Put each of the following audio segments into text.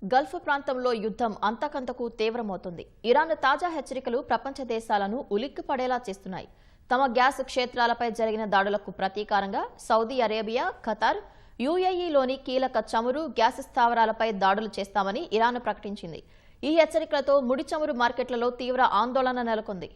Gulf ప్రాంతంలో యుద్ధం అంతకంతకు తీవ్రమవుతుంది. ఇరాన్ తాజా హెచ్చరికలు ప్రపంచ దేశాలను ఉలిక్కిపడేలా చేస్తున్నాయి. తమ గ్యాస్ క్షేత్రాలపై జరిగిన దాడులకు ప్రతీకారంగా సౌదీ అరేబియా, ఖతార్, యుఏఈలోని కీలక చమురు, గ్యాస్ స్థావరాలపై దాడులు చేస్తామని ఇరాన్ ప్రకటించింది. ఈ హెచ్చరికలతో ముడి చమురు మార్కెట్లలో తీవ్ర ఆందోళన నెలకొంది.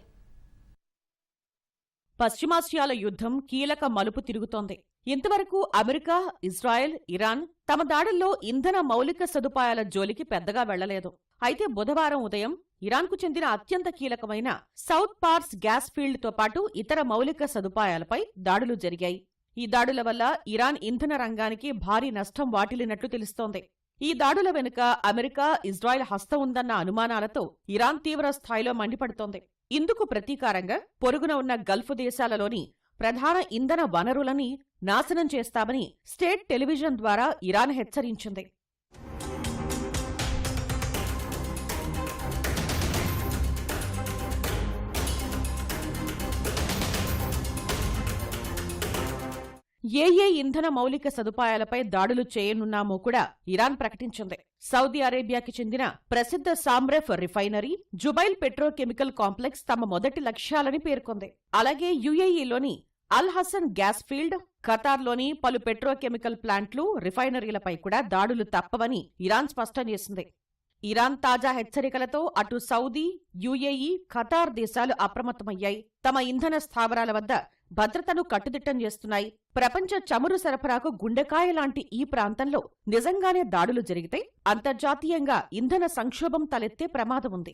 పశ్చిమాసియాల యుద్ధం కీలక మలుపు తిరుగుతోంది. ఇంతవరకు అమెరికా, ఇజ్రాయెల్, ఇరాన్ తమ దాడుల్లో ఇంధన మౌలిక సదుపాయాల జోలికి పెద్దగా వెళ్లలేదు. అయితే బుధవారం ఉదయం ఇరాన్కు చెందిన అత్యంత కీలకమైన సౌత్ పార్స్ గ్యాస్ ఫీల్డ్తో పాటు ఇతర మౌలిక సదుపాయాలపై దాడులు జరిగాయి. ఈ దాడుల వల్ల ఇరాన్ ఇంధన రంగానికి భారీ నష్టం వాటిల్లినట్లు తెలుస్తోంది. ఈ దాడుల వెనుక అమెరికా, ఇజ్రాయెల్ హస్తం ఉందన్న అనుమానాలతో ఇరాన్ తీవ్ర స్థాయిలో మండిపడుతోంది. ఇందుకు ప్రతీకారంగా పొరుగున ఉన్న గల్ఫ్ దేశాలలోని ప్రధాన ఇంధన వనరులని నాశనం చేస్తామని స్టేట్ టెలివిజన్ ద్వారా ఇరాన్ హెచ్చరించింది. ఏ ఇంధన మౌలిక సదుపాయాలపై దాడులు చేయనున్నామో కూడా ఇరాన్ ప్రకటించింది. సౌదీ అరేబియాకి చెందిన ప్రసిద్ధ సామ్రెఫ్ రిఫైనరీ, జుబైల్ పెట్రోకెమికల్ కాంప్లెక్స్ తమ మొదటి లక్ష్యాలని పేర్కొంది. అలాగే యుఏఈలోని అల్ హసన్ గ్యాస్ ఫీల్డ్, ఖతార్లోని పలు పెట్రోకెమికల్ ప్లాంట్లు, రిఫైనరీలపై కూడా దాడులు తప్పవని ఇరాన్ స్పష్టం చేసింది. ఇరాన్ తాజా హెచ్చరికలతో అటు సౌదీ, యుఏఈ, ఖతార్ దేశాలు అప్రమత్తమయ్యాయి. తమ ఇంధన స్థావరాల వద్ద భద్రతను కట్టుదిట్టం చేస్తున్నాయి. ప్రపంచ చమురు సరఫరాకు గుండెకాయ లాంటి ఈ ప్రాంతంలో నిజంగానే దాడులు జరిగితే అంతర్జాతీయంగా ఇంధన సంక్షోభం తలెత్తే ప్రమాదముంది.